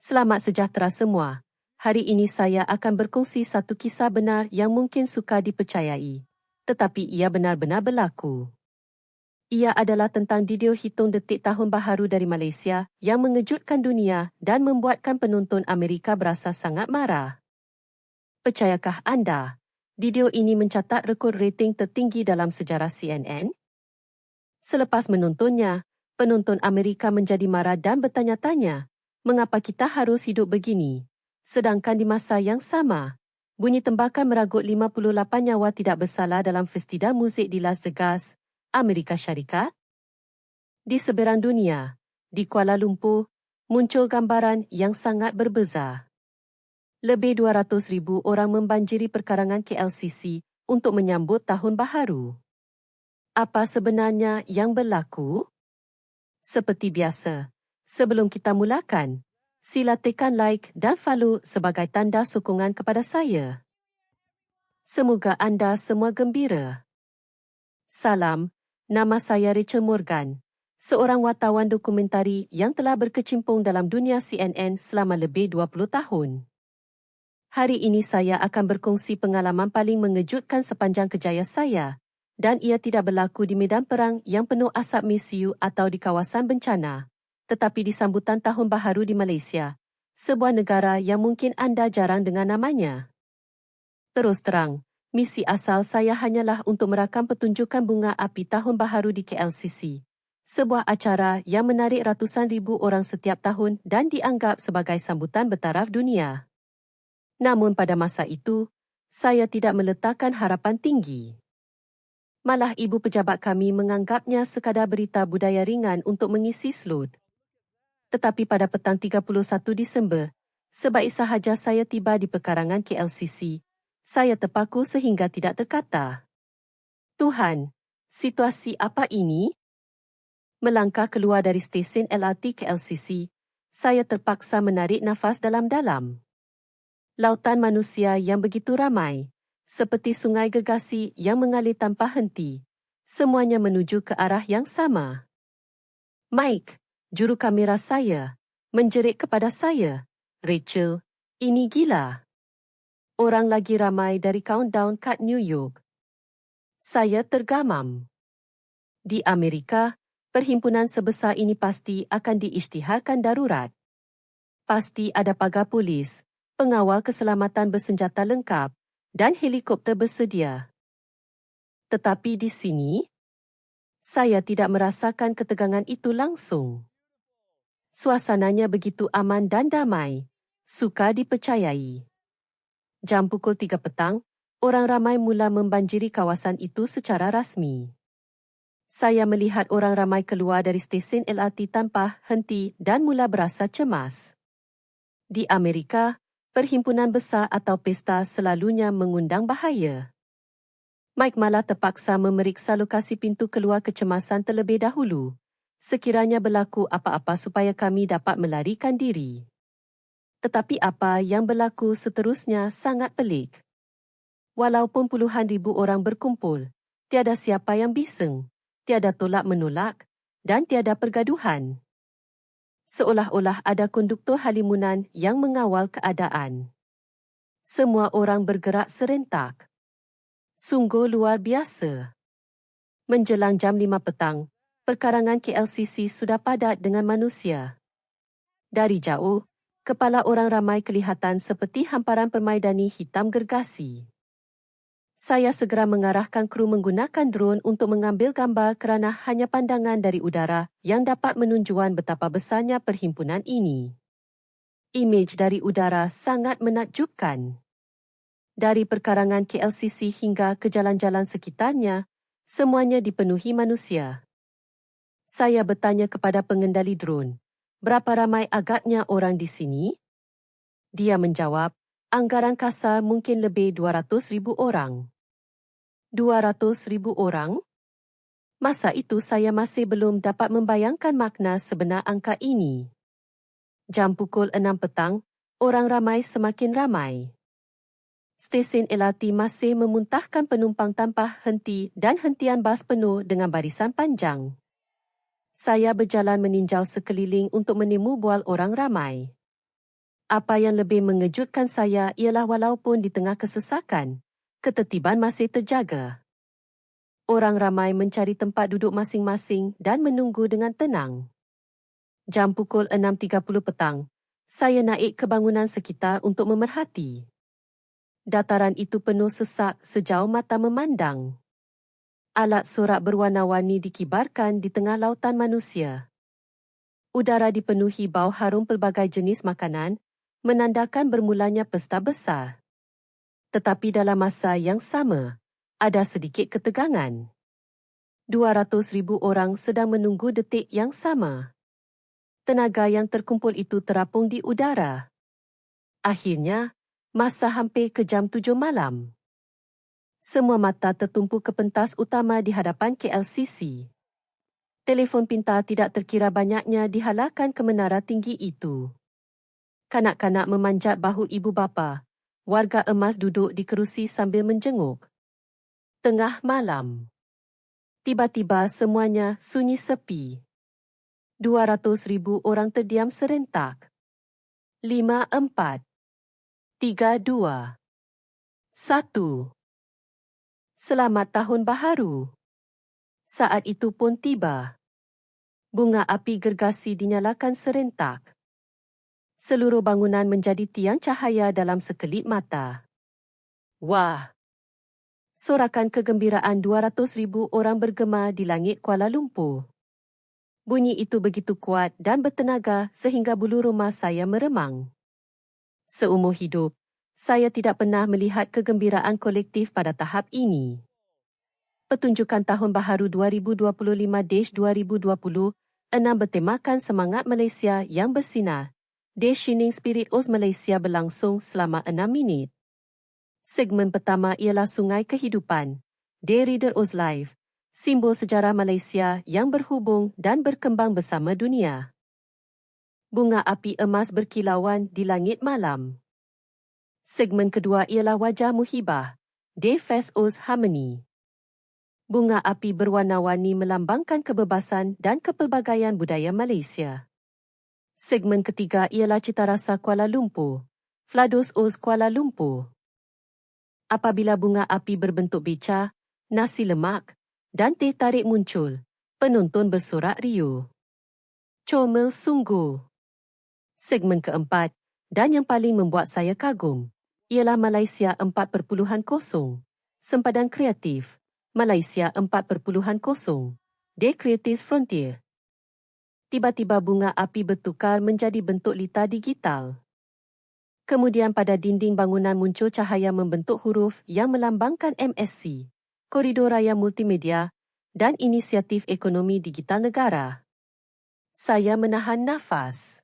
Selamat sejahtera semua. Hari ini saya akan berkongsi satu kisah benar yang mungkin sukar dipercayai. Tetapi ia benar-benar berlaku. Ia adalah tentang video hitung detik Tahun Baharu dari Malaysia yang mengejutkan dunia dan membuatkan penonton Amerika berasa sangat marah. Percayakah anda, video ini mencatat rekod rating tertinggi dalam sejarah CNN? Selepas menontonnya, penonton Amerika menjadi marah dan bertanya-tanya, mengapa kita harus hidup begini? Sedangkan di masa yang sama, bunyi tembakan meragut 58 nyawa tidak bersalah dalam festival muzik di Las Vegas, Amerika Syarikat. Di seberang dunia, di Kuala Lumpur, muncul gambaran yang sangat berbeza. Lebih 200,000 orang membanjiri perkarangan KLCC untuk menyambut Tahun Baharu. Apa sebenarnya yang berlaku? Seperti biasa, sebelum kita mulakan, sila tekan like dan follow sebagai tanda sokongan kepada saya. Semoga anda semua gembira. Salam, nama saya Rachel Morgan, seorang wartawan dokumentari yang telah berkecimpung dalam dunia CNN selama lebih 20 tahun. Hari ini saya akan berkongsi pengalaman paling mengejutkan sepanjang kerjaya saya, dan ia tidak berlaku di medan perang yang penuh asap mesiu atau di kawasan bencana, tetapi di sambutan Tahun Baharu di Malaysia, sebuah negara yang mungkin anda jarang dengar namanya. Terus terang, misi asal saya hanyalah untuk merakam pertunjukan bunga api Tahun Baharu di KLCC, sebuah acara yang menarik ratusan ribu orang setiap tahun dan dianggap sebagai sambutan bertaraf dunia. Namun pada masa itu, saya tidak meletakkan harapan tinggi. Malah ibu pejabat kami menganggapnya sekadar berita budaya ringan untuk mengisi slot. Tetapi pada petang 31 Disember, sebaik sahaja saya tiba di perkarangan KLCC, saya terpaku sehingga tidak terkata. Tuhan, situasi apa ini? Melangkah keluar dari stesen LRT KLCC, saya terpaksa menarik nafas dalam-dalam. Lautan manusia yang begitu ramai, seperti sungai gergasi yang mengalir tanpa henti, semuanya menuju ke arah yang sama. Mike, juru kamera saya, menjerit kepada saya, Rachel, ini gila. Orang lagi ramai dari countdown kat New York. Saya tergamam. Di Amerika, perhimpunan sebesar ini pasti akan diisytiharkan darurat. Pasti ada pagar polis, pengawal keselamatan bersenjata lengkap, dan helikopter bersedia. Tetapi di sini, saya tidak merasakan ketegangan itu langsung. Suasananya begitu aman dan damai, sukar dipercayai. Jam pukul 3 petang, orang ramai mula membanjiri kawasan itu secara rasmi. Saya melihat orang ramai keluar dari stesen LRT tanpa henti dan mula berasa cemas. Di Amerika, perhimpunan besar atau pesta selalunya mengundang bahaya. Mike malah terpaksa memeriksa lokasi pintu keluar kecemasan terlebih dahulu, sekiranya berlaku apa-apa supaya kami dapat melarikan diri. Tetapi apa yang berlaku seterusnya sangat pelik. Walaupun puluhan ribu orang berkumpul, tiada siapa yang bising, tiada tolak-menolak, dan tiada pergaduhan. Seolah-olah ada konduktor halimunan yang mengawal keadaan. Semua orang bergerak serentak. Sungguh luar biasa. Menjelang jam 5 petang, perkarangan KLCC sudah padat dengan manusia. Dari jauh, kepala orang ramai kelihatan seperti hamparan permaidani hitam gergasi. Saya segera mengarahkan kru menggunakan drone untuk mengambil gambar kerana hanya pandangan dari udara yang dapat menunjukkan betapa besarnya perhimpunan ini. Imej dari udara sangat menakjubkan. Dari perkarangan KLCC hingga ke jalan-jalan sekitarnya, semuanya dipenuhi manusia. Saya bertanya kepada pengendali drone, berapa ramai agaknya orang di sini? Dia menjawab, anggaran kasar mungkin lebih 200,000 orang. 200,000 orang? Masa itu saya masih belum dapat membayangkan makna sebenar angka ini. Jam pukul 6 petang, orang ramai semakin ramai. Stesen LRT masih memuntahkan penumpang tanpa henti dan hentian bas penuh dengan barisan panjang. Saya berjalan meninjau sekeliling untuk menemu bual orang ramai. Apa yang lebih mengejutkan saya ialah walaupun di tengah kesesakan, ketertiban masih terjaga. Orang ramai mencari tempat duduk masing-masing dan menunggu dengan tenang. Jam pukul 6.30 petang, saya naik ke bangunan sekitar untuk memerhati. Dataran itu penuh sesak sejauh mata memandang. Alat sorak berwarna-warni dikibarkan di tengah lautan manusia. Udara dipenuhi bau harum pelbagai jenis makanan, menandakan bermulanya pesta besar. Tetapi dalam masa yang sama, ada sedikit ketegangan. 200,000 orang sedang menunggu detik yang sama. Tenaga yang terkumpul itu terapung di udara. Akhirnya, masa hampir ke jam 7 malam. Semua mata tertumpu ke pentas utama di hadapan KLCC. Telefon pintar tidak terkira banyaknya dihalalkan ke menara tinggi itu. Kanak-kanak memanjat bahu ibu bapa. Warga emas duduk di kerusi sambil menjenguk. Tengah malam. Tiba-tiba semuanya sunyi sepi. 200,000 orang terdiam serentak. 5, 4, 3, 2, 1. Selamat Tahun Baharu. Saat itu pun tiba. Bunga api gergasi dinyalakan serentak. Seluruh bangunan menjadi tiang cahaya dalam sekelip mata. Wah! Sorakan kegembiraan 200,000 orang bergema di langit Kuala Lumpur. Bunyi itu begitu kuat dan bertenaga sehingga bulu rumah saya meremang. Seumur hidup, saya tidak pernah melihat kegembiraan kolektif pada tahap ini. Pertunjukan Tahun Baharu 2025-2026 bertemakan Semangat Malaysia yang bersinar. Shining Spirit Oz Malaysia berlangsung selama 6 minit. Segmen pertama ialah Sungai Kehidupan, Reader Oz Live, simbol sejarah Malaysia yang berhubung dan berkembang bersama dunia. Bunga api emas berkilauan di langit malam. Segmen kedua ialah Wajah Muhibah, Fest Oz Harmony. Bunga api berwarna-warni melambangkan kebebasan dan kepelbagaian budaya Malaysia. Segmen ketiga ialah Citarasa Kuala Lumpur, Flados Oz Kuala Lumpur. Apabila bunga api berbentuk beca, nasi lemak dan teh tarik muncul, penonton bersorak riuh. Comel sungguh. Segmen keempat, dan yang paling membuat saya kagum, ialah Malaysia 4.0, Sempadan Kreatif, Malaysia 4.0, The Creative Frontier. Tiba-tiba bunga api bertukar menjadi bentuk lita digital. Kemudian pada dinding bangunan muncul cahaya membentuk huruf yang melambangkan MSC, Koridor Raya Multimedia dan Inisiatif Ekonomi Digital Negara. Saya menahan nafas.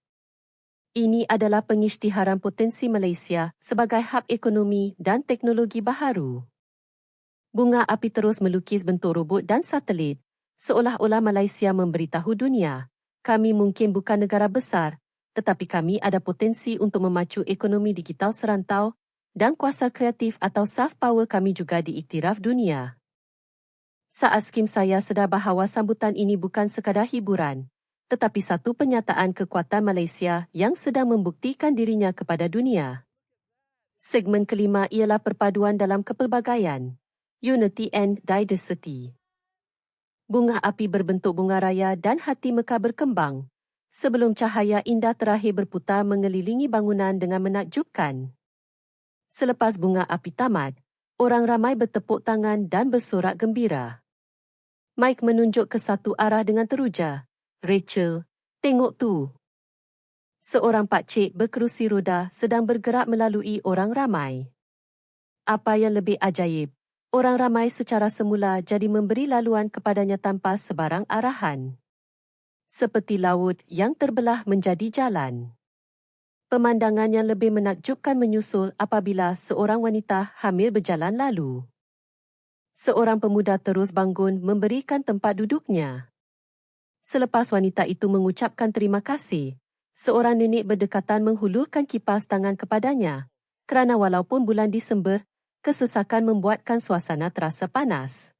Ini adalah pengisytiharan potensi Malaysia sebagai hub ekonomi dan teknologi baharu. Bunga api terus melukis bentuk robot dan satelit, seolah-olah Malaysia memberitahu dunia, kami mungkin bukan negara besar, tetapi kami ada potensi untuk memacu ekonomi digital serantau dan kuasa kreatif atau soft power kami juga diiktiraf dunia. Saat skim saya sedar bahawa sambutan ini bukan sekadar hiburan, tetapi satu penyataan kekuatan Malaysia yang sedang membuktikan dirinya kepada dunia. Segmen kelima ialah perpaduan dalam kepelbagaian, Unity and Diversity. Bunga api berbentuk bunga raya dan hati mekar berkembang, sebelum cahaya indah terakhir berputar mengelilingi bangunan dengan menakjubkan. Selepas bunga api tamat, orang ramai bertepuk tangan dan bersorak gembira. Mike menunjuk ke satu arah dengan teruja. Rachel, tengok tu. Seorang pakcik berkerusi roda sedang bergerak melalui orang ramai. Apa yang lebih ajaib, orang ramai secara semula jadi memberi laluan kepadanya tanpa sebarang arahan. Seperti laut yang terbelah menjadi jalan. Pemandangan yang lebih menakjubkan menyusul apabila seorang wanita hamil berjalan lalu. Seorang pemuda terus bangun memberikan tempat duduknya. Selepas wanita itu mengucapkan terima kasih, seorang nenek berdekatan menghulurkan kipas tangan kepadanya, kerana walaupun bulan Disember, kesesakan membuatkan suasana terasa panas.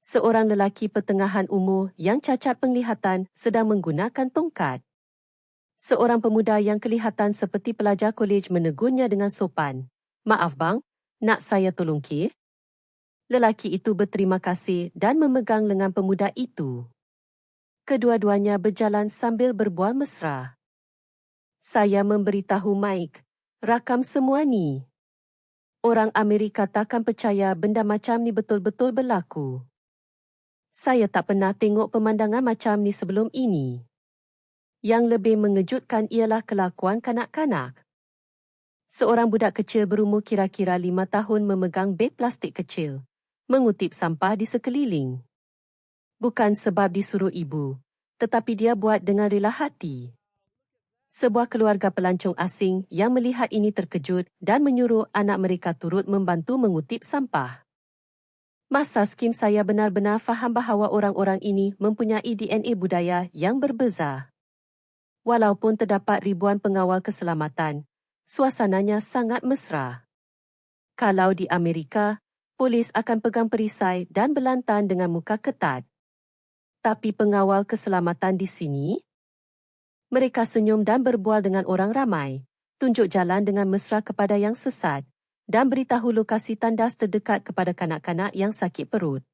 Seorang lelaki pertengahan umur yang cacat penglihatan sedang menggunakan tongkat. Seorang pemuda yang kelihatan seperti pelajar kolej menegurnya dengan sopan. Maaf bang, nak saya tolong ke? Lelaki itu berterima kasih dan memegang lengan pemuda itu. Kedua-duanya berjalan sambil berbual mesra. Saya memberitahu Mike, rakam semua ni. Orang Amerika takkan percaya benda macam ni betul-betul berlaku. Saya tak pernah tengok pemandangan macam ni sebelum ini. Yang lebih mengejutkan ialah kelakuan kanak-kanak. Seorang budak kecil berumur kira-kira 5 tahun memegang beg plastik kecil, mengutip sampah di sekeliling. Bukan sebab disuruh ibu, tetapi dia buat dengan rela hati. Sebuah keluarga pelancong asing yang melihat ini terkejut dan menyuruh anak mereka turut membantu mengutip sampah. Masa skim saya benar-benar faham bahawa orang-orang ini mempunyai DNA budaya yang berbeza. Walaupun terdapat ribuan pengawal keselamatan, suasananya sangat mesra. Kalau di Amerika, polis akan pegang perisai dan berlantan dengan muka ketat. Tapi pengawal keselamatan di sini? Mereka senyum dan berbual dengan orang ramai, tunjuk jalan dengan mesra kepada yang sesat, dan beritahu lokasi tandas terdekat kepada kanak-kanak yang sakit perut.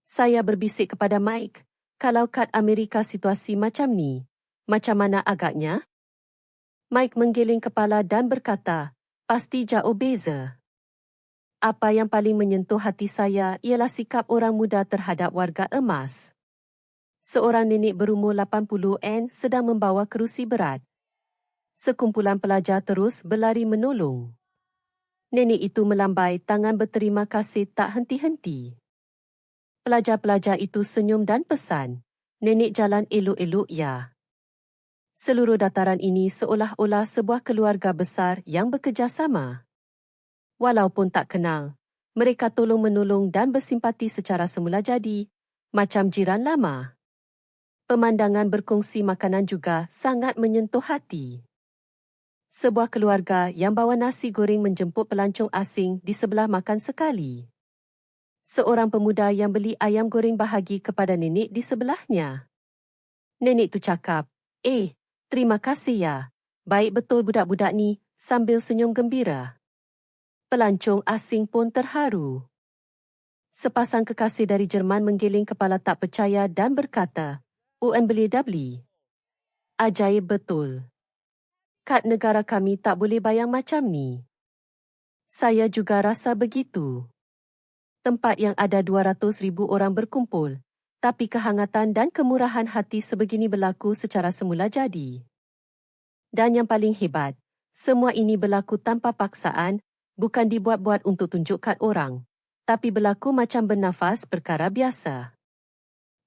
Saya berbisik kepada Mike, kalau kat Amerika situasi macam ni, macam mana agaknya? Mike menggeleng kepala dan berkata, pasti jauh beza. Apa yang paling menyentuh hati saya ialah sikap orang muda terhadap warga emas. Seorang nenek berumur 80 sedang membawa kerusi berat. Sekumpulan pelajar terus berlari menolong. Nenek itu melambai tangan berterima kasih tak henti-henti. Pelajar-pelajar itu senyum dan pesan, nenek jalan elok-elok ya. Seluruh dataran ini seolah-olah sebuah keluarga besar yang bekerjasama. Walaupun tak kenal, mereka tolong-menolong dan bersimpati secara semula jadi, macam jiran lama. Pemandangan berkongsi makanan juga sangat menyentuh hati. Sebuah keluarga yang bawa nasi goreng menjemput pelancong asing di sebelah makan sekali. Seorang pemuda yang beli ayam goreng bahagi kepada nenek di sebelahnya. Nenek tu cakap, terima kasih ya. Baik betul budak-budak ni, sambil senyum gembira. Pelancong asing pun terharu. Sepasang kekasih dari Jerman menggeleng kepala tak percaya dan berkata, UNBLW. Ajaib betul. Kat negara kami tak boleh bayang macam ni. Saya juga rasa begitu. Tempat yang ada 200,000 orang berkumpul, tapi kehangatan dan kemurahan hati sebegini berlaku secara semula jadi. Dan yang paling hebat, semua ini berlaku tanpa paksaan, bukan dibuat-buat untuk tunjukkan orang, tapi berlaku macam bernafas perkara biasa.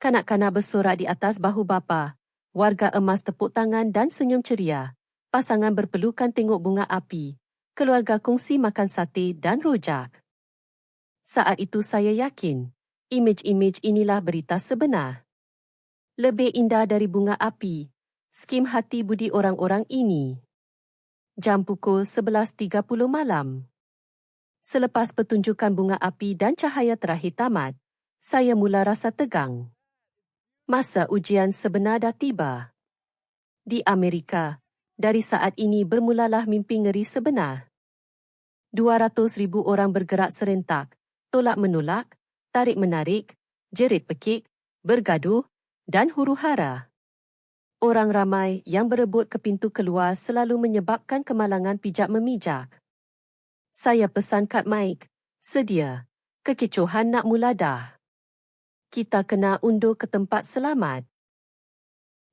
Kanak-kanak bersorak di atas bahu bapa, warga emas tepuk tangan dan senyum ceria, pasangan berpelukan tengok bunga api, keluarga kongsi makan sate dan rojak. Saat itu saya yakin, imej-imej inilah berita sebenar. Lebih indah dari bunga api, skim hati budi orang-orang ini. Jam pukul 11.30 malam. Selepas pertunjukan bunga api dan cahaya terakhir tamat, saya mula rasa tegang. Masa ujian sebenar dah tiba. Di Amerika, dari saat ini bermulalah mimpi ngeri sebenar. 200,000 orang bergerak serentak, tolak-menolak, tarik-menarik, jerit-pekik, bergaduh dan huru-hara. Orang ramai yang berebut ke pintu keluar selalu menyebabkan kemalangan pijak-memijak. Saya pesan kat Mike, sedia, kekecohan nak mula dah. Kita kena undur ke tempat selamat.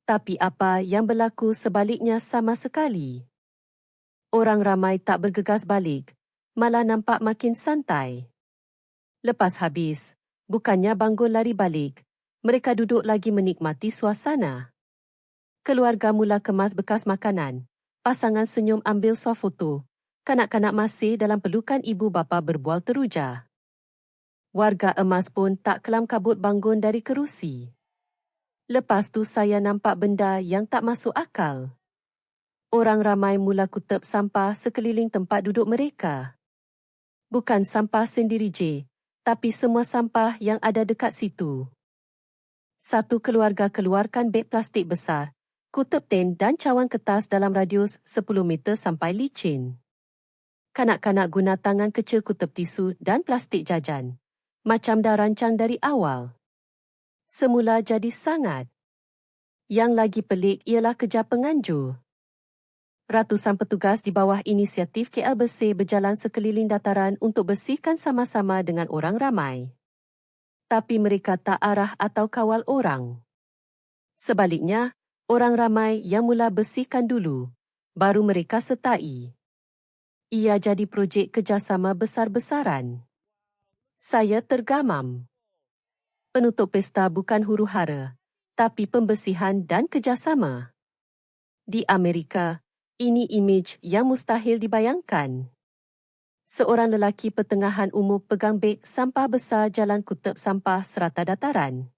Tapi apa yang berlaku sebaliknya sama sekali. Orang ramai tak bergegas balik, malah nampak makin santai. Lepas habis, bukannya bangun lari balik, mereka duduk lagi menikmati suasana. Keluarga mula kemas bekas makanan, pasangan senyum ambil swafoto, kanak-kanak masih dalam pelukan ibu bapa berbual teruja. Warga emas pun tak kelam kabut bangun dari kerusi. Lepas tu saya nampak benda yang tak masuk akal. Orang ramai mula kutip sampah sekeliling tempat duduk mereka. Bukan sampah sendiri je, tapi semua sampah yang ada dekat situ. Satu keluarga keluarkan beg plastik besar, kutub ten dan cawan kertas dalam radius 10 meter sampai licin. Kanak-kanak guna tangan kecil kutub tisu dan plastik jajan. Macam dah rancang dari awal. Semula jadi sangat. Yang lagi pelik ialah kerja penganjur. Ratusan petugas di bawah inisiatif KL Bersih berjalan sekeliling dataran untuk bersihkan sama-sama dengan orang ramai. Tapi mereka tak arah atau kawal orang. Sebaliknya, orang ramai yang mula bersihkan dulu, baru mereka sertai. Ia jadi projek kerjasama besar-besaran. Saya tergamam. Penutup pesta bukan huru-hara, tapi pembersihan dan kerjasama. Di Amerika, ini imej yang mustahil dibayangkan. Seorang lelaki pertengahan umur pegang beg sampah besar jalan kutub sampah serata dataran.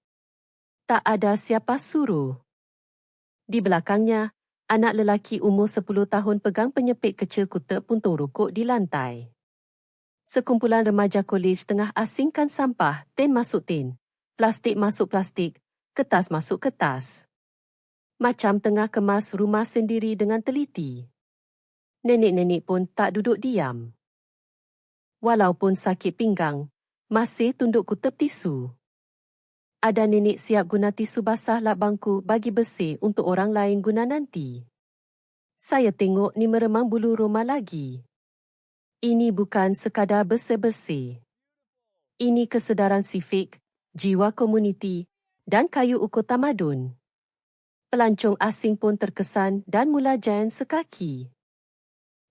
Tak ada siapa suruh. Di belakangnya, anak lelaki umur 10 tahun pegang penyepit kecil kutub puntung rokok di lantai. Sekumpulan remaja kolej tengah asingkan sampah, tin masuk tin, plastik masuk plastik, kertas masuk kertas. Macam tengah kemas rumah sendiri dengan teliti. Nenek-nenek pun tak duduk diam. Walaupun sakit pinggang, masih tunduk kutub tisu. Ada nenek siap guna tisu basah lap bangku bagi bersih untuk orang lain guna nanti. Saya tengok ni meremang bulu roma lagi. Ini bukan sekadar bersih-bersih. Ini kesedaran sifik, jiwa komuniti dan kayu ukur tamadun. Pelancong asing pun terkesan dan mula jalan sekaki.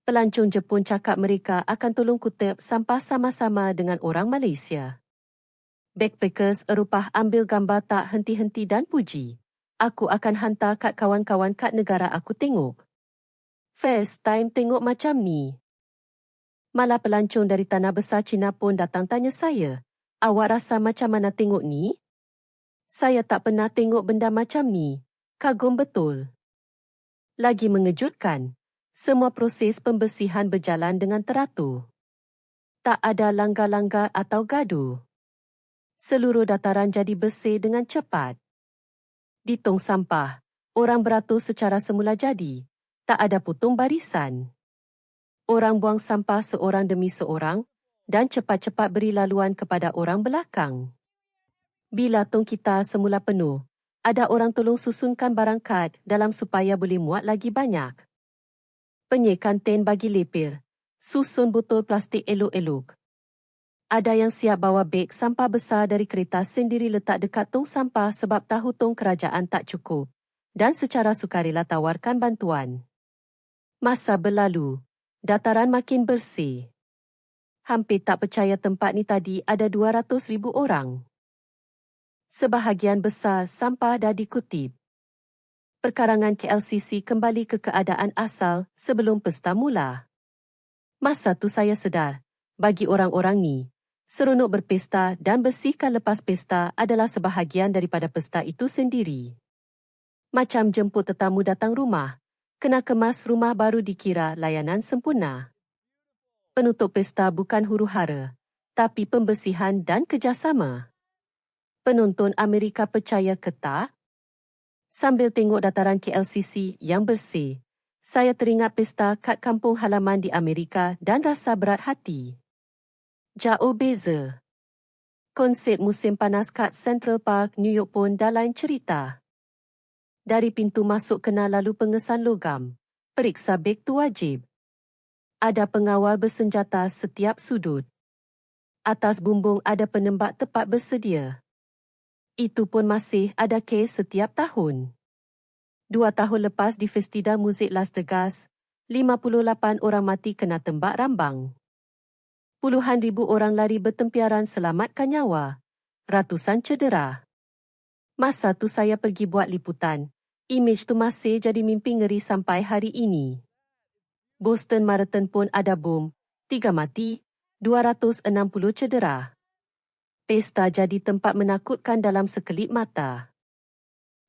Pelancong Jepun cakap mereka akan tolong kutub sampah sama-sama dengan orang Malaysia. Backpackers Eropah ambil gambar tak henti-henti dan puji. Aku akan hantar kat kawan-kawan kat negara aku tengok. First time tengok macam ni. Malah pelancong dari Tanah Besar Cina pun datang tanya saya, awak rasa macam mana tengok ni? Saya tak pernah tengok benda macam ni. Kagum betul. Lagi mengejutkan, semua proses pembersihan berjalan dengan teratur. Tak ada langgar-langgar atau gaduh. Seluruh dataran jadi bersih dengan cepat. Di tong sampah, orang beratur secara semula jadi. Tak ada putung barisan. Orang buang sampah seorang demi seorang dan cepat-cepat beri laluan kepada orang belakang. Bila tong kita semula penuh, ada orang tolong susunkan barang kad dalam supaya boleh muat lagi banyak. Penyekan ten bagi lepir, susun botol plastik elok-elok. Ada yang siap bawa beg sampah besar dari kereta sendiri letak dekat tong sampah sebab tahu tong kerajaan tak cukup dan secara sukarela tawarkan bantuan. Masa berlalu, dataran makin bersih. Hampir tak percaya tempat ni tadi ada 200,000 orang. Sebahagian besar sampah dah dikutip. Perkarangan KLCC kembali ke keadaan asal sebelum pesta mula. Masa tu saya sedar, bagi orang-orang ni, seronok berpesta dan bersihkan lepas pesta adalah sebahagian daripada pesta itu sendiri. Macam jemput tetamu datang rumah, kena kemas rumah baru dikira layanan sempurna. Penutup pesta bukan huru-hara, tapi pembersihan dan kerjasama. Penonton Amerika percaya ke tak? Sambil tengok dataran KLCC yang bersih, saya teringat pesta kat kampung halaman di Amerika dan rasa berat hati. Jauh beza. Konsep musim panas kat Central Park, New York pun dah lain cerita. Dari pintu masuk kena lalu pengesan logam. Periksa beg tu wajib. Ada pengawal bersenjata setiap sudut. Atas bumbung ada penembak tepat bersedia. Itu pun masih ada kes setiap tahun. 2 tahun lepas di Festival Muzik Las Vegas, 58 orang mati kena tembak rambang. Puluhan ribu orang lari bertempiaran selamatkan nyawa. Ratusan cedera. Masa tu saya pergi buat liputan. Imej tu masih jadi mimpi ngeri sampai hari ini. Boston Marathon pun ada bom. 3 mati, 260 cedera. Pesta jadi tempat menakutkan dalam sekelip mata.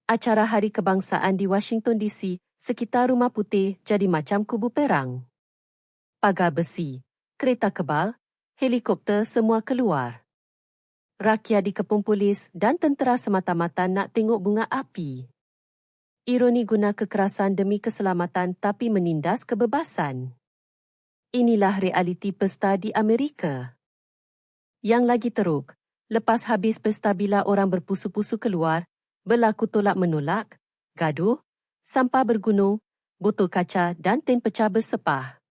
Acara Hari Kebangsaan di Washington DC, sekitar Rumah Putih jadi macam kubu perang. Pagar besi, kereta kebal, helikopter semua keluar. Rakyat dikepung polis dan tentera semata-mata nak tengok bunga api. Ironi guna kekerasan demi keselamatan tapi menindas kebebasan. Inilah realiti pesta di Amerika. Yang lagi teruk, lepas habis pesta bila orang berpusu-pusu keluar, berlaku tolak-menolak, gaduh, sampah bergunung, botol kaca dan tin pecah bersepah.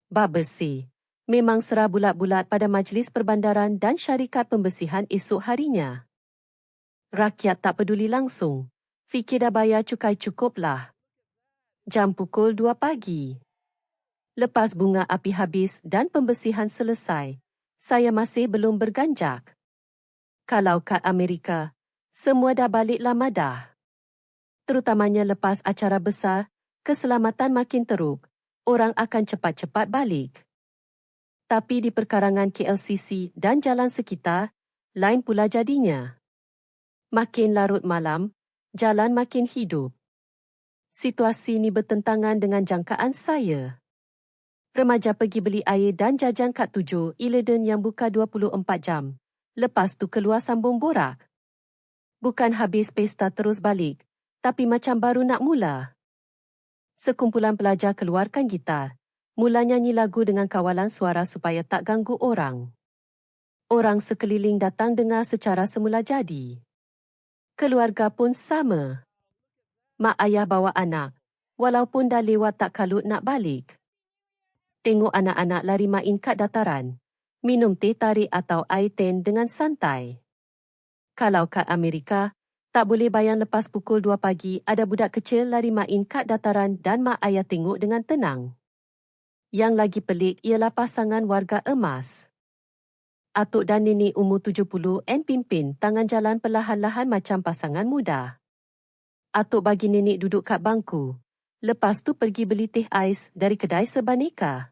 Bab bersih. Memang serah bulat-bulat pada majlis perbandaran dan syarikat pembersihan esok harinya. Rakyat tak peduli langsung. Fikir dah bayar cukai cukuplah. Jam pukul 2 pagi. Lepas bunga api habis dan pembersihan selesai, saya masih belum berganjak. Kalau kat Amerika, semua dah baliklah madah. Terutamanya lepas acara besar, keselamatan makin teruk, orang akan cepat-cepat balik. Tapi di perkarangan KLCC dan jalan sekitar, lain pula jadinya. Makin larut malam, jalan makin hidup. Situasi ini bertentangan dengan jangkaan saya. Remaja pergi beli air dan jajan kat 7 Eden yang buka 24 jam. Lepas tu keluar sambung borak. Bukan habis pesta terus balik, tapi macam baru nak mula. Sekumpulan pelajar keluarkan gitar. Mula nyanyi lagu dengan kawalan suara supaya tak ganggu orang. Orang sekeliling datang dengar secara semula jadi. Keluarga pun sama. Mak ayah bawa anak, walaupun dah lewat tak kalut nak balik. Tengok anak-anak lari main kat dataran, minum teh tarik atau air ten dengan santai. Kalau kat Amerika, tak boleh bayang lepas pukul 2 pagi ada budak kecil lari main kat dataran dan mak ayah tengok dengan tenang. Yang lagi pelik ialah pasangan warga emas. Atuk dan nenek umur 70 pimpin tangan jalan perlahan-lahan macam pasangan muda. Atuk bagi nenek duduk kat bangku. Lepas tu pergi beli teh ais dari kedai sebaneka.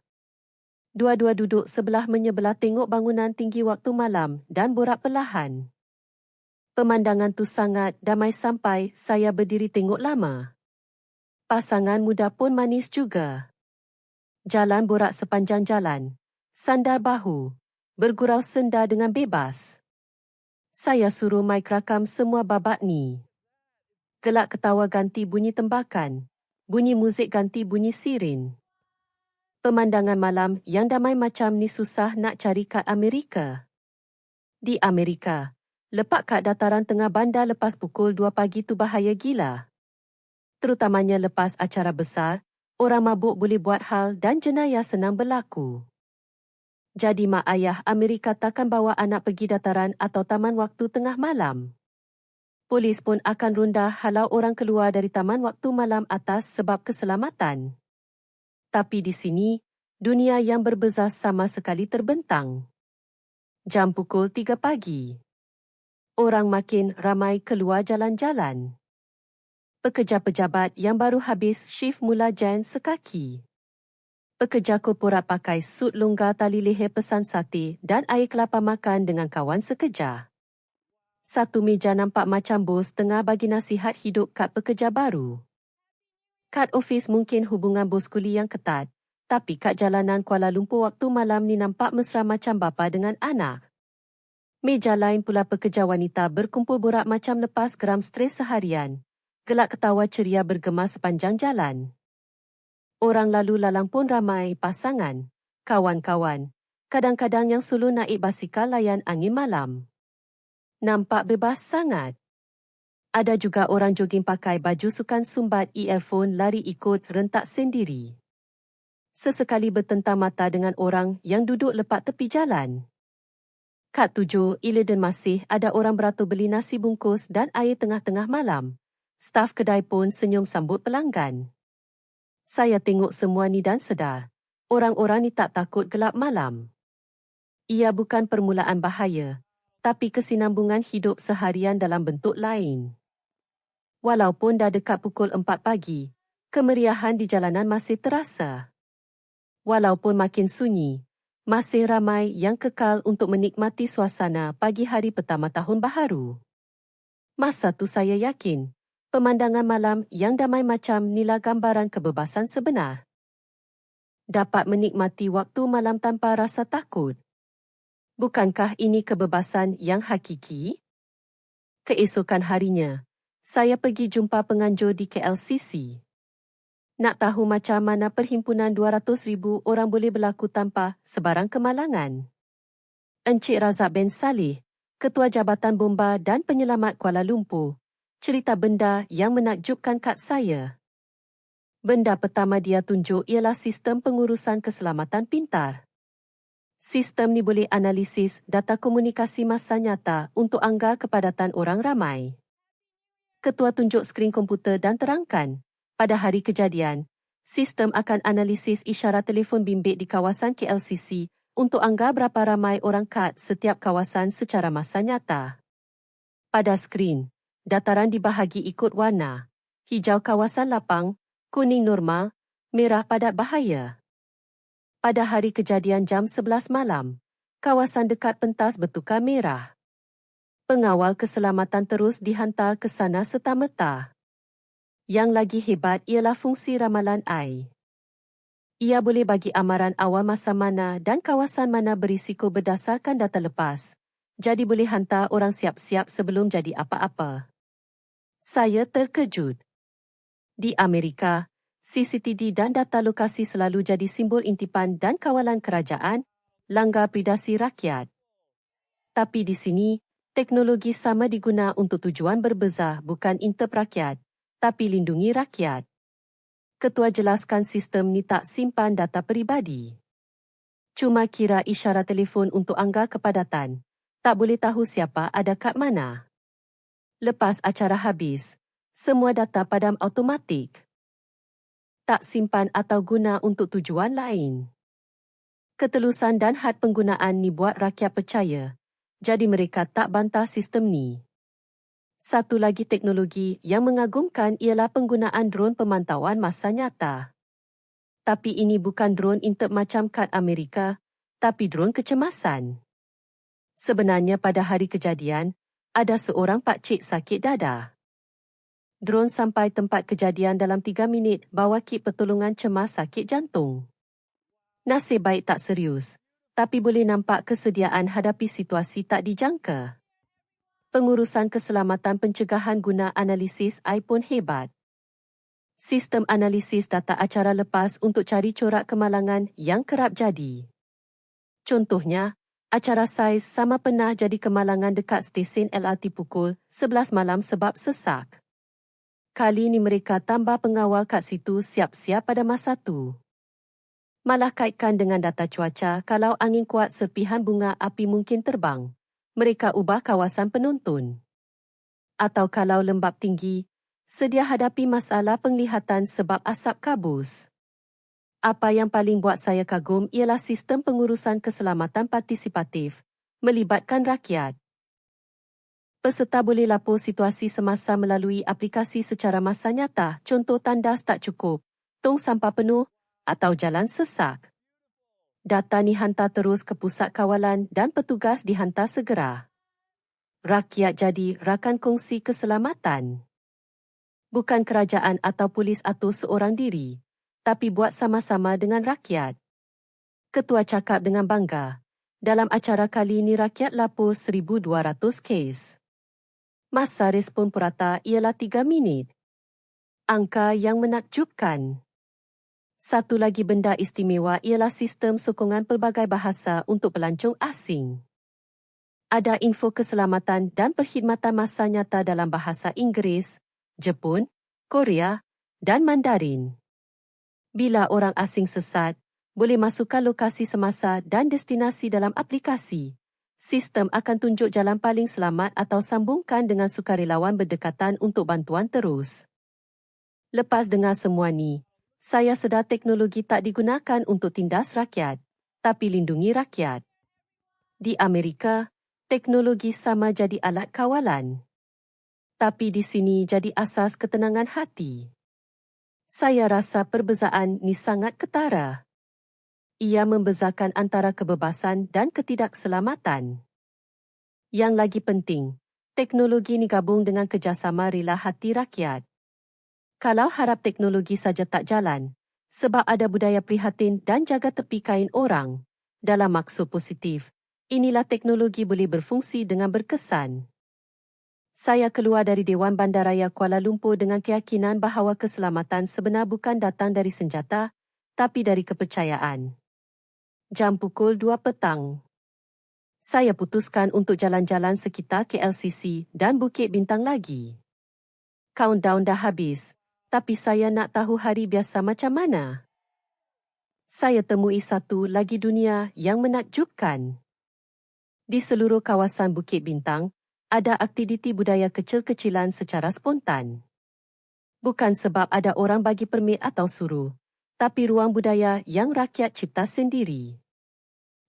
Dua-dua duduk sebelah menyebelah tengok bangunan tinggi waktu malam dan borak perlahan. Pemandangan tu sangat damai sampai saya berdiri tengok lama. Pasangan muda pun manis juga. Jalan borak sepanjang jalan, sandar bahu, bergurau senda dengan bebas. Saya suruh mic rakam semua babak ni. Gelak ketawa ganti bunyi tembakan, bunyi muzik ganti bunyi sirin. Pemandangan malam yang damai macam ni susah nak cari kat Amerika. Di Amerika, lepak kat dataran tengah bandar lepas pukul 2 pagi tu bahaya gila. Terutamanya lepas acara besar, orang mabuk boleh buat hal dan jenayah senang berlaku. Jadi mak ayah Amerika takkan bawa anak pergi dataran atau taman waktu tengah malam. Polis pun akan ronda halau orang keluar dari taman waktu malam atas sebab keselamatan. Tapi di sini, dunia yang berbeza sama sekali terbentang. Jam pukul 3 pagi. Orang makin ramai keluar jalan-jalan. Pekerja pejabat yang baru habis shift mula jain sekaki. Pekerja korporat pakai sut longgar tali leher pesan sate dan air kelapa makan dengan kawan sekerja. Satu meja nampak macam bos tengah bagi nasihat hidup kat pekerja baru. Kat ofis mungkin hubungan bos kuli yang ketat, tapi kat jalanan Kuala Lumpur waktu malam ni nampak mesra macam bapa dengan anak. Meja lain pula pekerja wanita berkumpul borak macam lepas geram stres seharian. Gelak ketawa ceria bergema sepanjang jalan. Orang lalu lalang pun ramai pasangan, kawan-kawan, kadang-kadang yang solo naik basikal layan angin malam. Nampak bebas sangat. Ada juga orang jogging pakai baju sukan sumbat earphone lari ikut rentak sendiri. Sesekali bertentang mata dengan orang yang duduk lepak tepi jalan. Kat 7 Eden masih ada orang beratur beli nasi bungkus dan air tengah-tengah malam. Staf kedai pun senyum sambut pelanggan. Saya tengok semua ni dan sedar, orang-orang ni tak takut gelap malam. Ia bukan permulaan bahaya, tapi kesinambungan hidup seharian dalam bentuk lain. Walaupun dah dekat pukul 4 pagi, kemeriahan di jalanan masih terasa. Walaupun makin sunyi, masih ramai yang kekal untuk menikmati suasana pagi hari pertama tahun baharu. Masa tu saya yakin, pemandangan malam yang damai macam nila gambaran kebebasan sebenar. Dapat menikmati waktu malam tanpa rasa takut. Bukankah ini kebebasan yang hakiki? Keesokan harinya, Saya pergi jumpa penganjur di KLCC. Nak tahu macam mana perhimpunan 200,000 orang boleh berlaku tanpa sebarang kemalangan? Encik Razak bin Saleh, Ketua Jabatan Bomba dan Penyelamat Kuala Lumpur, cerita benda yang menakjubkan kat saya. Benda pertama dia tunjuk ialah sistem pengurusan keselamatan pintar. Sistem ni boleh analisis data komunikasi masa nyata untuk anggar kepadatan orang ramai. Ketua tunjuk skrin komputer dan terangkan, pada hari kejadian, sistem akan analisis isyarat telefon bimbit di kawasan KLCC untuk anggar berapa ramai orang kat setiap kawasan secara masa nyata. Pada skrin, dataran dibahagi ikut warna, hijau kawasan lapang, kuning normal, merah padat bahaya. Pada hari kejadian jam 11 malam, kawasan dekat pentas bertukar merah. Pengawal keselamatan terus dihantar ke sana serta-merta. Yang lagi hebat ialah fungsi ramalan AI. Ia boleh bagi amaran awal masa mana dan kawasan mana berisiko berdasarkan data lepas. Jadi boleh hantar orang siap-siap sebelum jadi apa-apa. Saya terkejut. Di Amerika, CCTV dan data lokasi selalu jadi simbol intipan dan kawalan kerajaan, langgar privasi rakyat. Tapi di sini, teknologi sama diguna untuk tujuan berbeza bukan intip rakyat, tapi lindungi rakyat. Ketua jelaskan sistem ni tak simpan data peribadi. Cuma kira isyarat telefon untuk anggar kepadatan. Tak boleh tahu siapa ada kat mana. Lepas acara habis, semua data padam automatik. Tak simpan atau guna untuk tujuan lain. Ketelusan dan had penggunaan ni buat rakyat percaya. Jadi mereka tak bantah sistem ni. Satu lagi teknologi yang mengagumkan ialah penggunaan drone pemantauan masa nyata. Tapi ini bukan drone intip macam kat Amerika, tapi drone kecemasan. Sebenarnya pada hari kejadian, ada seorang pakcik sakit dada. Drone sampai tempat kejadian dalam 3 minit bawa kit pertolongan cemas sakit jantung. Nasib baik tak serius, tapi boleh nampak kesediaan hadapi situasi tak dijangka. Pengurusan keselamatan pencegahan guna analisis AI pun hebat. Sistem analisis data acara lepas untuk cari corak kemalangan yang kerap jadi. Contohnya, acara saiz sama pernah jadi kemalangan dekat stesen LRT pukul 11 malam sebab sesak. Kali ni mereka tambah pengawal kat situ siap-siap pada masa tu. Malah kaitkan dengan data cuaca kalau angin kuat serpihan bunga api mungkin terbang. Mereka ubah kawasan penonton. Atau kalau lembap tinggi, sedia hadapi masalah penglihatan sebab asap kabus. Apa yang paling buat saya kagum ialah sistem pengurusan keselamatan partisipatif, melibatkan rakyat. Peserta boleh lapor situasi semasa melalui aplikasi secara masa nyata, contoh tandas tak cukup, tong sampah penuh, atau jalan sesak. Data ni hantar terus ke pusat kawalan dan petugas dihantar segera. Rakyat jadi rakan kongsi keselamatan. Bukan kerajaan atau polis atau seorang diri, tapi buat sama-sama dengan rakyat. Ketua cakap dengan bangga, dalam acara kali ini rakyat lapor 1,200 kes. Masa respon purata ialah 3 minit. Angka yang menakjubkan. Satu lagi benda istimewa ialah sistem sokongan pelbagai bahasa untuk pelancong asing. Ada info keselamatan dan perkhidmatan masa nyata dalam bahasa Inggeris, Jepun, Korea dan Mandarin. Bila orang asing sesat, boleh masukkan lokasi semasa dan destinasi dalam aplikasi. Sistem akan tunjuk jalan paling selamat atau sambungkan dengan sukarelawan berdekatan untuk bantuan terus. Lepas dengar semua ni, saya sedar teknologi tak digunakan untuk tindas rakyat, tapi lindungi rakyat. Di Amerika, teknologi sama jadi alat kawalan. Tapi di sini jadi asas ketenangan hati. Saya rasa perbezaan ni sangat ketara. Ia membezakan antara kebebasan dan ketidakselamatan. Yang lagi penting, teknologi ni gabung dengan kerjasama rela hati rakyat. Kalau harap teknologi saja tak jalan, sebab ada budaya prihatin dan jaga tepi kain orang, dalam maksud positif, inilah teknologi boleh berfungsi dengan berkesan. Saya keluar dari Dewan Bandaraya Kuala Lumpur dengan keyakinan bahawa keselamatan sebenar bukan datang dari senjata, tapi dari kepercayaan. Jam pukul 2 petang. Saya putuskan untuk jalan-jalan sekitar KLCC dan Bukit Bintang lagi. Countdown dah habis, tapi saya nak tahu hari biasa macam mana. Saya temui satu lagi dunia yang menakjubkan. Di seluruh kawasan Bukit Bintang, ada aktiviti budaya kecil-kecilan secara spontan. Bukan sebab ada orang bagi permit atau suruh, tapi ruang budaya yang rakyat cipta sendiri.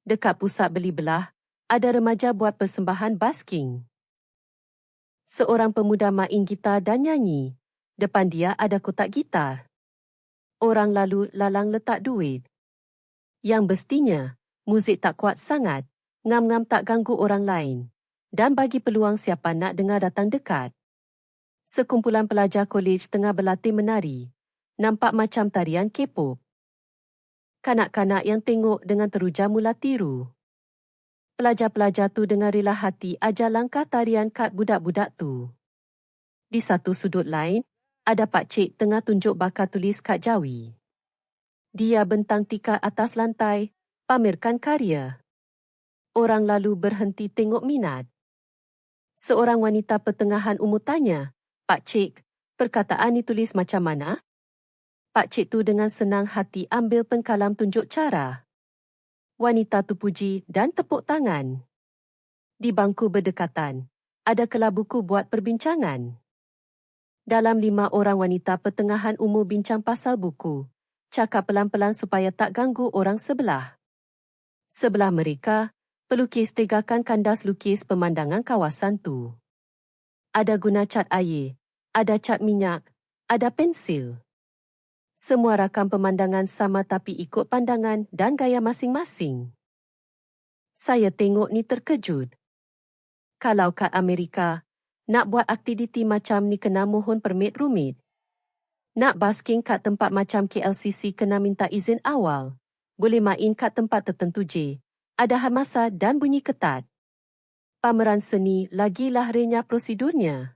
Dekat pusat beli belah, ada remaja buat persembahan basking. Seorang pemuda main gitar dan nyanyi. Depan dia ada kotak gitar. Orang lalu lalang letak duit. Yang mestinya, muzik tak kuat sangat, ngam-ngam tak ganggu orang lain, dan bagi peluang siapa nak dengar datang dekat. Sekumpulan pelajar kolej tengah berlatih menari. Nampak macam tarian K-pop. Kanak-kanak yang tengok dengan teruja mula tiru. Pelajar-pelajar tu dengan rela hati ajar langkah tarian kat budak-budak tu. Di satu sudut lain, ada pakcik tengah tunjuk bakat tulis kat jawi. Dia bentang tikar atas lantai, pamerkan karya. Orang lalu berhenti tengok minat. Seorang wanita pertengahan umur tanya, "Pakcik, perkataan ditulis macam mana?" Pakcik tu dengan senang hati ambil pengkalam tunjuk cara. Wanita tu puji dan tepuk tangan. Di bangku berdekatan, ada kelab buku buat perbincangan. Dalam 5 orang wanita pertengahan umur bincang pasal buku, cakap pelan-pelan supaya tak ganggu orang sebelah. Sebelah mereka, pelukis tegakan kandas lukis pemandangan kawasan tu. Ada guna cat air, ada cat minyak, ada pensil. Semua rakam pemandangan sama tapi ikut pandangan dan gaya masing-masing. Saya tengok ni terkejut. Kalau kat Amerika, nak buat aktiviti macam ni kena mohon permit rumit. Nak basking kat tempat macam KLCC kena minta izin awal. Boleh main kat tempat tertentu je. Ada had masa dan bunyi ketat. Pameran seni lagilah renyah prosedurnya.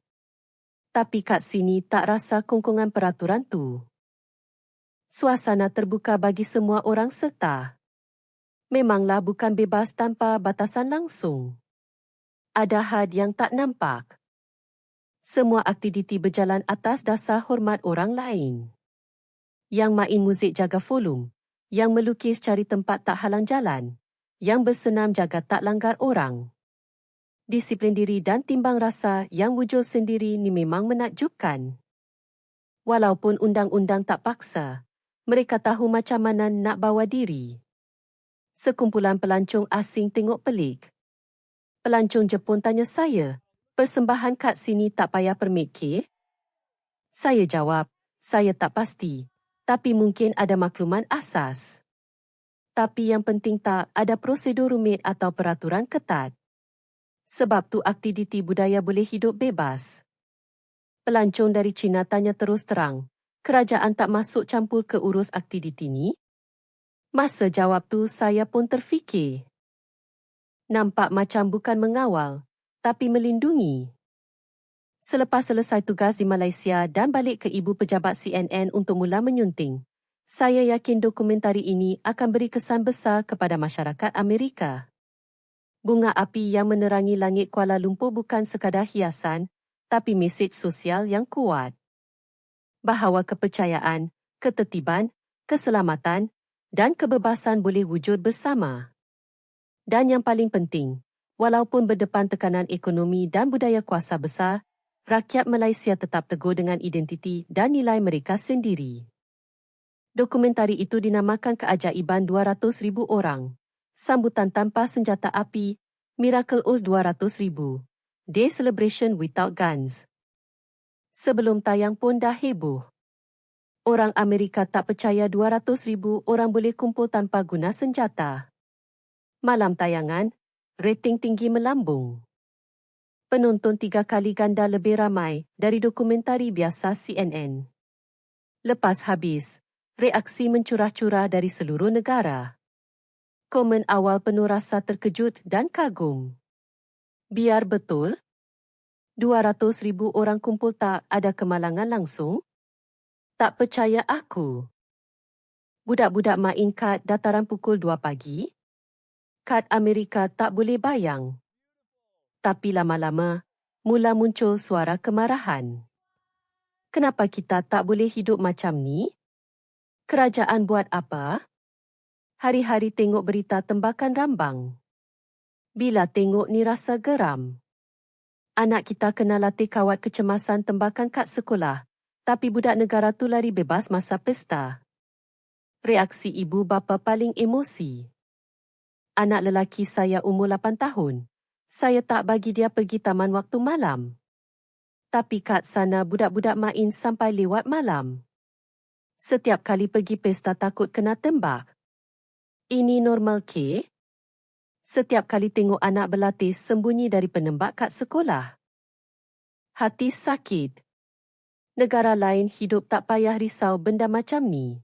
Tapi kat sini tak rasa kongkongan peraturan tu. Suasana terbuka bagi semua orang serta. Memanglah bukan bebas tanpa batasan langsung. Ada had yang tak nampak. Semua aktiviti berjalan atas dasar hormat orang lain. Yang main muzik jaga volume, yang melukis cari tempat tak halang jalan, yang bersenam jaga tak langgar orang. Disiplin diri dan timbang rasa yang wujud sendiri ni memang menakjubkan. Walaupun undang-undang tak paksa, mereka tahu macam mana nak bawa diri. Sekumpulan pelancong asing tengok pelik. Pelancong Jepun tanya saya, "Persembahan kat sini tak payah permit ke?" Saya jawab, "Saya tak pasti, tapi mungkin ada makluman asas." Tapi yang penting tak ada prosedur rumit atau peraturan ketat. Sebab tu aktiviti budaya boleh hidup bebas. Pelancong dari China tanya terus terang, "Kerajaan tak masuk campur ke urus aktiviti ni?" Masa jawab tu saya pun terfikir. Nampak macam bukan mengawal, tapi melindungi. Selepas selesai tugas di Malaysia dan balik ke ibu pejabat CNN untuk mula menyunting, saya yakin dokumentari ini akan beri kesan besar kepada masyarakat Amerika. Bunga api yang menerangi langit Kuala Lumpur bukan sekadar hiasan, tapi mesej sosial yang kuat. Bahawa kepercayaan, ketertiban, keselamatan dan kebebasan boleh wujud bersama. Dan yang paling penting, walaupun berdepan tekanan ekonomi dan budaya kuasa besar, rakyat Malaysia tetap teguh dengan identiti dan nilai mereka sendiri. Dokumentari itu dinamakan Keajaiban 200,000 Orang, Sambutan Tanpa Senjata Api, Miracle Oz 200,000, Day Celebration Without Guns. Sebelum tayang pun dah heboh. Orang Amerika tak percaya 200,000 orang boleh kumpul tanpa guna senjata. Malam tayangan, rating tinggi melambung. Penonton 3 kali ganda lebih ramai dari dokumentari biasa CNN. Lepas habis, reaksi mencurah-curah dari seluruh negara. Komen awal penuh rasa terkejut dan kagum. Biar betul? 200,000 orang kumpul tak ada kemalangan langsung? Tak percaya aku. Budak-budak main kad dataran pukul 2 pagi? Kad Amerika tak boleh bayang. Tapi lama-lama, mula muncul suara kemarahan. Kenapa kita tak boleh hidup macam ni? Kerajaan buat apa? Hari-hari tengok berita tembakan rambang. Bila tengok ni rasa geram. Anak kita kena latih kawat kecemasan tembakan kat sekolah, tapi budak negara tu lari bebas masa pesta. Reaksi ibu bapa paling emosi. Anak lelaki saya umur 8 tahun. Saya tak bagi dia pergi taman waktu malam. Tapi kat sana budak-budak main sampai lewat malam. Setiap kali pergi pesta takut kena tembak. Ini normal ke? Setiap kali tengok anak berlatih sembunyi dari penembak kat sekolah. Hati sakit. Negara lain hidup tak payah risau benda macam ni.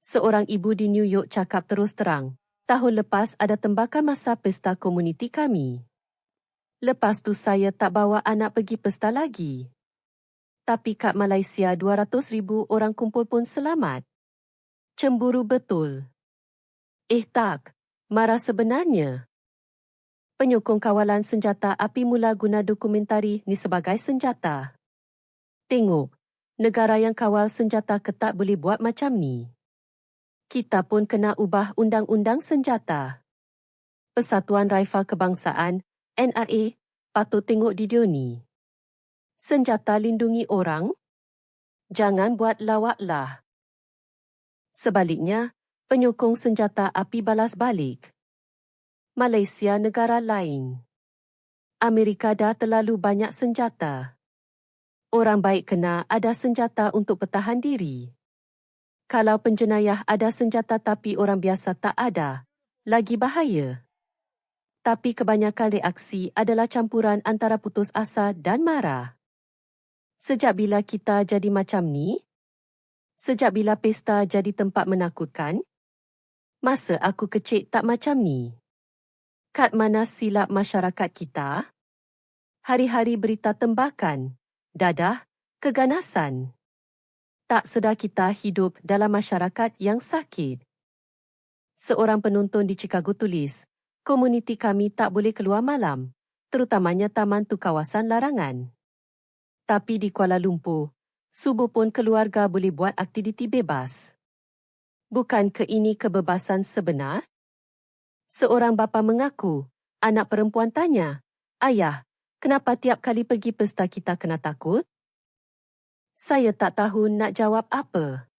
Seorang ibu di New York cakap terus terang, tahun lepas ada tembakan masa pesta komuniti kami. Lepas tu saya tak bawa anak pergi pesta lagi. Tapi kat Malaysia 200,000 orang kumpul pun selamat. Cemburu betul. Tak. Marah sebenarnya. Penyokong kawalan senjata api mula guna dokumentari ni sebagai senjata. Tengok, negara yang kawal senjata ketat boleh buat macam ni. Kita pun kena ubah undang-undang senjata. Persatuan Raifal Kebangsaan, NRA, patut tengok video ni. Senjata lindungi orang? Jangan buat lawaklah. Sebaliknya, penyokong senjata api balas balik. Malaysia negara lain. Amerika dah terlalu banyak senjata. Orang baik kena ada senjata untuk pertahan diri. Kalau penjenayah ada senjata tapi orang biasa tak ada, lagi bahaya. Tapi kebanyakan reaksi adalah campuran antara putus asa dan marah. Sejak bila kita jadi macam ni? Sejak bila pesta jadi tempat menakutkan? Masa aku kecil tak macam ni. Kat mana silap masyarakat kita? Hari-hari berita tembakan, dadah, keganasan. Tak sedar kita hidup dalam masyarakat yang sakit. Seorang penonton di Chicago tulis, komuniti kami tak boleh keluar malam, terutamanya taman tu kawasan larangan. Tapi di Kuala Lumpur, subuh pun keluarga boleh buat aktiviti bebas. Bukan ke ini kebebasan sebenar? Seorang bapa mengaku, anak perempuan tanya, "Ayah, kenapa tiap kali pergi pesta kita kena takut?" Saya tak tahu nak jawab apa.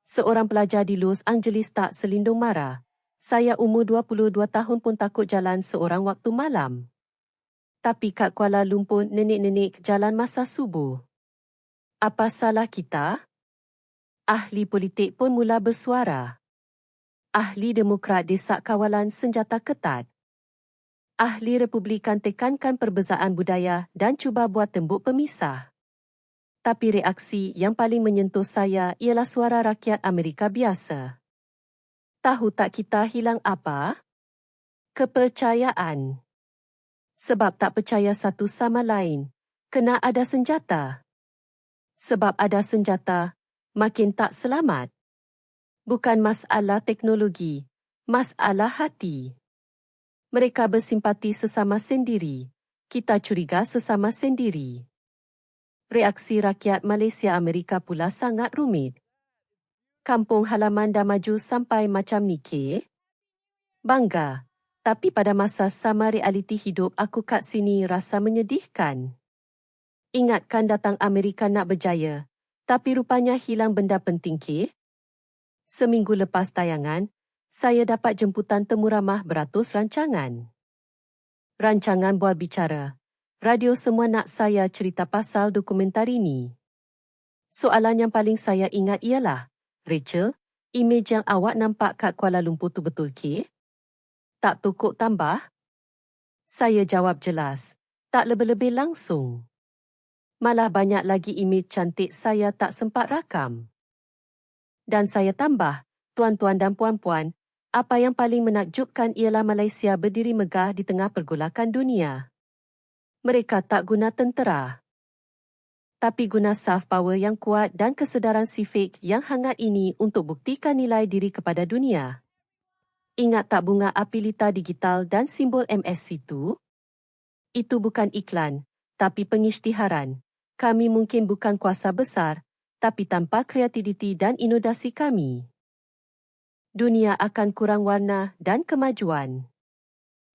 Seorang pelajar di Los Angeles tak selindung marah. Saya umur 22 tahun pun takut jalan seorang waktu malam. Tapi kat Kuala Lumpur nenek-nenek jalan masa subuh. Apa salah kita? Ahli politik pun mula bersuara. Ahli Demokrat desak kawalan senjata ketat. Ahli Republikan tekankan perbezaan budaya dan cuba buat tembok pemisah. Tapi reaksi yang paling menyentuh saya ialah suara rakyat Amerika biasa. Tahu tak kita hilang apa? Kepercayaan. Sebab tak percaya satu sama lain, kena ada senjata. Sebab ada senjata, makin tak selamat. Bukan masalah teknologi, masalah hati. Mereka bersimpati sesama sendiri, kita curiga sesama sendiri. Reaksi rakyat Malaysia Amerika pula sangat rumit. Kampung halaman dah maju sampai macam ni ke? Bangga, tapi pada masa sama realiti hidup aku kat sini rasa menyedihkan. Ingatkan datang Amerika nak berjaya, tapi rupanya hilang benda penting ke? Seminggu lepas tayangan, saya dapat jemputan temu ramah beratus rancangan. Rancangan bual bicara. Radio semua nak saya cerita pasal dokumentari ni. Soalan yang paling saya ingat ialah, Rachel, imej yang awak nampak kat Kuala Lumpur tu betul ke? Tak tukuk tambah? Saya jawab jelas, tak lebih-lebih langsung. Malah banyak lagi imej cantik saya tak sempat rakam. Dan saya tambah, tuan-tuan dan puan-puan, apa yang paling menakjubkan ialah Malaysia berdiri megah di tengah pergolakan dunia. Mereka tak guna tentera, tapi guna soft power yang kuat dan kesedaran sifik yang hangat ini untuk buktikan nilai diri kepada dunia. Ingat tak bunga api lita digital dan simbol MSC itu? Itu bukan iklan, tapi pengisytiharan. Kami mungkin bukan kuasa besar, tapi tanpa kreativiti dan inovasi kami, dunia akan kurang warna dan kemajuan.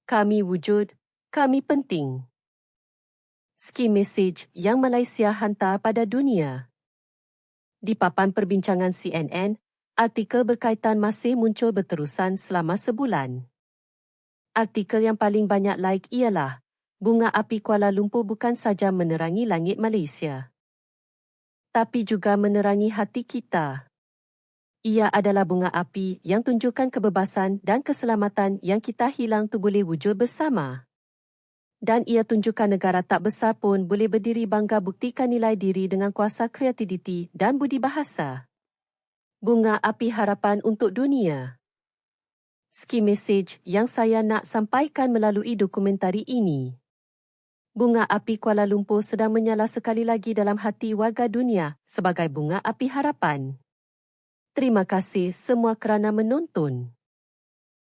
Kami wujud, kami penting. Skim mesej yang Malaysia hantar pada dunia. Di papan perbincangan CNN, artikel berkaitan masih muncul berterusan selama sebulan. Artikel yang paling banyak like ialah bunga api Kuala Lumpur bukan saja menerangi langit Malaysia, tapi juga menerangi hati kita. Ia adalah bunga api yang tunjukkan kebebasan dan keselamatan yang kita hilang tu boleh wujud bersama. Dan ia tunjukkan negara tak besar pun boleh berdiri bangga buktikan nilai diri dengan kuasa kreativiti dan budi bahasa. Bunga api harapan untuk dunia. Skim mesej yang saya nak sampaikan melalui dokumentari ini. Bunga api Kuala Lumpur sedang menyala sekali lagi dalam hati warga dunia sebagai bunga api harapan. Terima kasih semua kerana menonton.